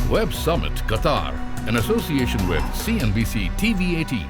Web Summit Qatar, in association with CNBC-TV18.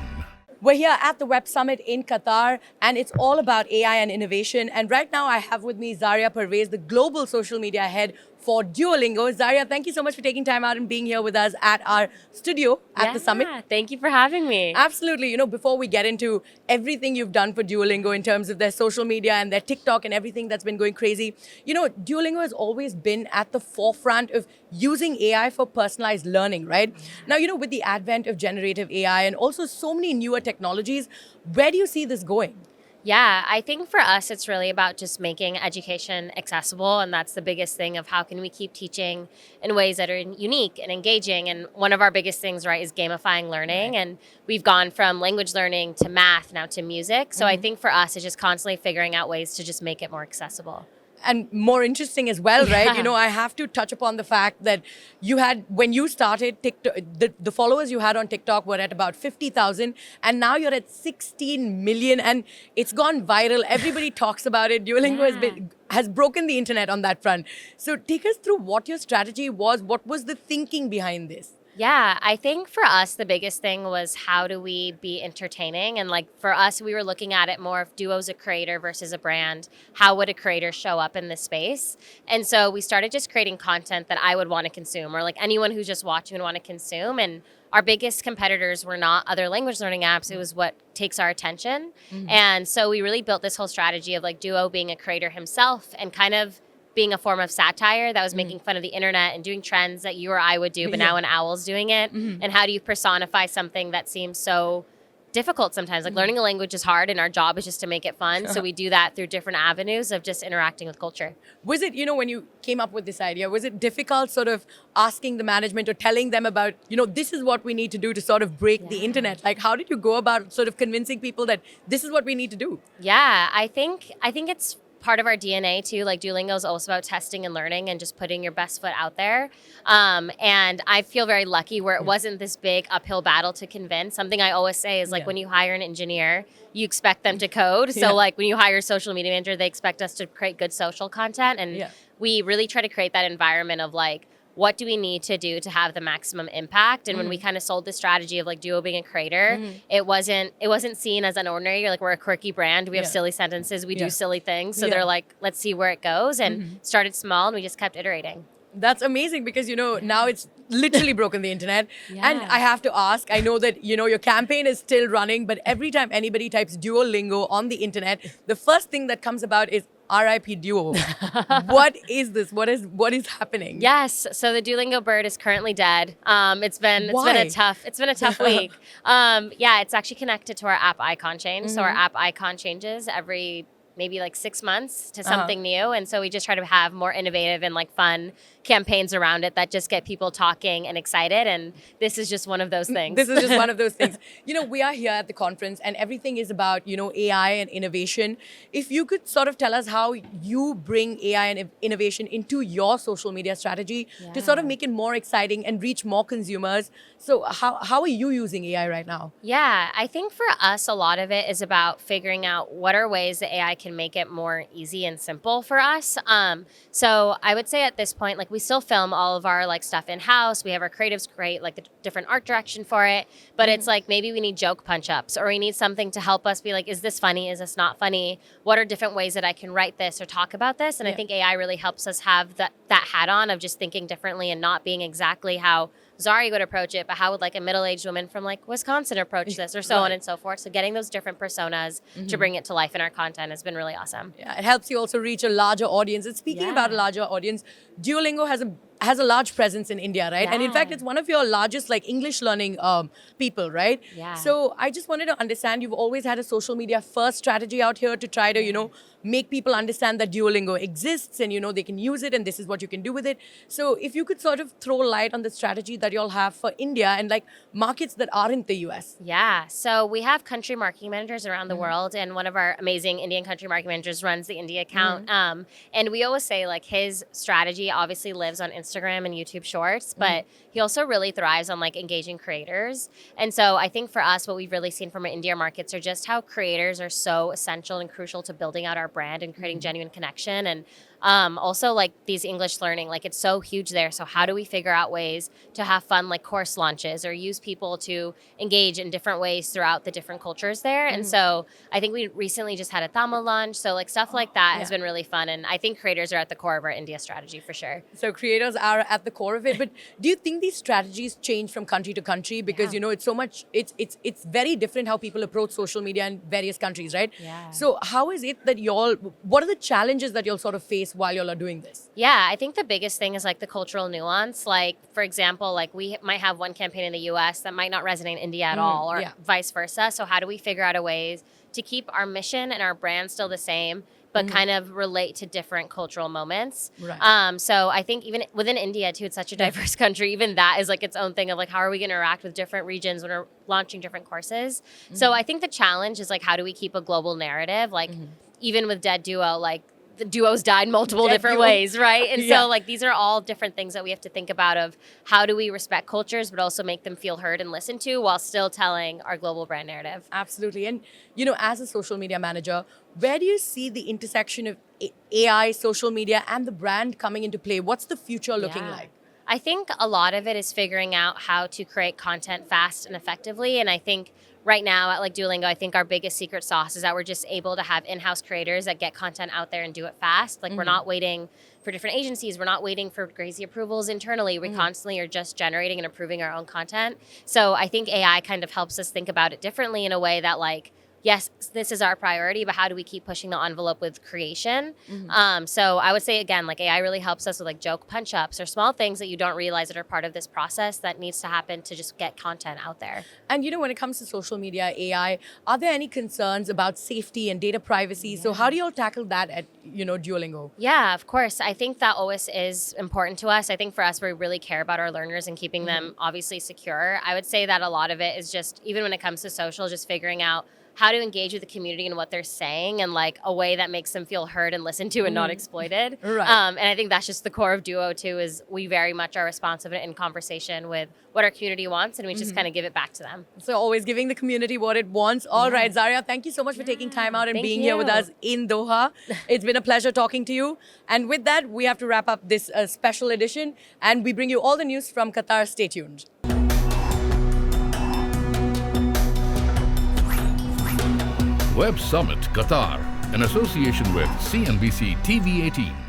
We're here at the Web Summit in Qatar, and it's all about AI and innovation. And right now I have with me Zaria Parvez, the global social media head for Duolingo. Zaria, thank you so much for taking time out and being here with us at our studio at the summit. Thank you for having me. Absolutely. Before we get into everything you've done for Duolingo in terms of their social media and their TikTok and everything that's been going crazy, Duolingo has always been at the forefront of using AI for personalized learning, right? Now, with the advent of generative AI and also so many newer technologies, where do you see this going? Yeah, I think for us, it's really about just making education accessible. And that's the biggest thing of how can we keep teaching in ways that are unique and engaging. And one of our biggest things, right, is gamifying learning. Right. And we've gone from language learning to math, now to music. So I think for us, it's just constantly figuring out ways to just make it more accessible. And more interesting as well, right? Yeah. I have to touch upon the fact that when you started TikTok, the followers you had on TikTok were at about 50,000, and now you're at 16 million, and it's gone viral. Everybody talks about it. Duolingo has broken the internet on that front. So take us through what your strategy was. What was the thinking behind this? Yeah, I think for us, the biggest thing was how do we be entertaining? And for us, we were looking at it more of Duo's a creator versus a brand. How would a creator show up in this space? And so we started just creating content that I would want to consume, or anyone who's just watching would want to consume. And our biggest competitors were not other language learning apps. It was what takes our attention. And so we really built this whole strategy of Duo being a creator himself and kind of being a form of satire that was making fun of the internet and doing trends that you or I would do, but now an owl's doing it. And how do you personify something that seems so difficult sometimes? Learning a language is hard, and our job is just to make it fun. So we do that through different avenues of just interacting with culture. Was it, when you came up with this idea, was it difficult sort of asking the management or telling them about, this is what we need to do to sort of break the internet? How did you go about sort of convincing people that this is what we need to do? Yeah, I think it's part of our DNA too. Duolingo is also about testing and learning and just putting your best foot out there. And I feel very lucky where it wasn't this big uphill battle to convince. Something I always say is when you hire an engineer, you expect them to code. So when you hire a social media manager, they expect us to create good social content. And we really try to create that environment of what do we need to do to have the maximum impact? And when we kind of sold the strategy of Duo being a creator, it wasn't seen as unordinary. We're a quirky brand. We have silly sentences. We do silly things. So they're let's see where it goes, and started small, and we just kept iterating. That's amazing because, now it's literally broken the internet. And I have to ask, I know that, your campaign is still running, but every time anybody types Duolingo on the internet, the first thing that comes about is RIP Duo. What is this? What is happening? Yes. So the Duolingo bird is currently dead. It's been a tough week. It's actually connected to our app icon change. So our app icon changes every maybe 6 months to something new. And so we just try to have more innovative and fun campaigns around it that just get people talking and excited. And this is just one of those things. This is just one of those things. We are here at the conference and everything is about, AI and innovation. If you could sort of tell us how you bring AI and innovation into your social media strategy to sort of make it more exciting and reach more consumers. So how are you using AI right now? Yeah, I think for us, a lot of it is about figuring out what are ways that AI can make it more easy and simple for us. So I would say at this point, we still film all of our stuff in-house. We have our creatives create the different art direction for it. But it's maybe we need joke punch-ups, or we need something to help us be is this funny? Is this not funny? What are different ways that I can write this or talk about this? And I think AI really helps us have that hat on of just thinking differently and not being exactly how Zaria would approach it, but how would a middle-aged woman from Wisconsin approach this, or so on and so forth. So getting those different personas to bring it to life in our content has been really awesome. Yeah, it helps you also reach a larger audience. And speaking about a larger audience, Duolingo has a large presence in India, right? And in fact, it's one of your largest English learning people, right? Yeah. So I just wanted to understand, you've always had a social media first strategy out here to try to, make people understand that Duolingo exists and, they can use it and this is what you can do with it. So if you could sort of throw light on the strategy that y'all have for India and markets that aren't the US. Yeah, so we have country marketing managers around the world, and one of our amazing Indian country marketing managers runs the India account. And we always say his strategy obviously lives on Instagram Instagram and YouTube Shorts, but he also really thrives on like engaging creators. And so I think for us, what we've really seen from our India markets are just how creators are so essential and crucial to building out our brand and creating genuine connection. And also like these English learning, like it's so huge there. So how do we figure out ways to have fun like course launches or use people to engage in different ways throughout the different cultures there? And so I think we recently just had a Tamil launch. So like stuff like that has been really fun. And I think creators are at the core of our India strategy for sure. So creators are at the core of it. But do you think these strategies change from country to country? Because, you know, it's so much, it's very different how people approach social media in various countries, right? Yeah. So how is it that what are the challenges that you'll sort of face while y'all are doing this? Yeah, I think the biggest thing is like the cultural nuance. Like, for example, like we might have one campaign in the US that might not resonate in India at all, or vice versa. So how do we figure out a ways to keep our mission and our brand still the same, but kind of relate to different cultural moments? Right. So I think even within India too, it's such a diverse country. Even that is like its own thing of like, how are we going to interact with different regions when we're launching different courses? So I think the challenge is like, how do we keep a global narrative? Like even with Dead Duo, like the duos died multiple different ways, right? And so like these are all different things that we have to think about of how do we respect cultures, but also make them feel heard and listened to while still telling our global brand narrative. Absolutely. And, you know, as a social media manager, where do you see the intersection of AI, social media, and the brand coming into play? What's the future looking like? I think a lot of it is figuring out how to create content fast and effectively. And I think right now at like Duolingo, I think our biggest secret sauce is that we're just able to have in-house creators that get content out there and do it fast. Like we're not waiting for different agencies. We're not waiting for crazy approvals internally. We constantly are just generating and approving our own content. So I think AI kind of helps us think about it differently in a way that like, yes, this is our priority, but how do we keep pushing the envelope with creation? So I would say, again, like AI really helps us with like joke punch-ups or small things that you don't realize that are part of this process that needs to happen to just get content out there. And, you know, when it comes to social media, AI, are there any concerns about safety and data privacy? So how do you all tackle that at, you know, Duolingo? Yeah, of course. I think that always is important to us. I think for us, we really care about our learners and keeping them obviously secure. I would say that a lot of it is just, even when it comes to social, just figuring out how to engage with the community and what they're saying in like a way that makes them feel heard and listened to and not exploited. Right. And I think that's just the core of Duo too, is we very much are responsive and in conversation with what our community wants, and we just kind of give it back to them. So always giving the community what it wants. All right, Zaria, thank you so much for taking time out and being here with us in Doha. It's been a pleasure talking to you. And with that, we have to wrap up this special edition, and we bring you all the news from Qatar. Stay tuned. Web Summit Qatar, in association with CNBC-TV18.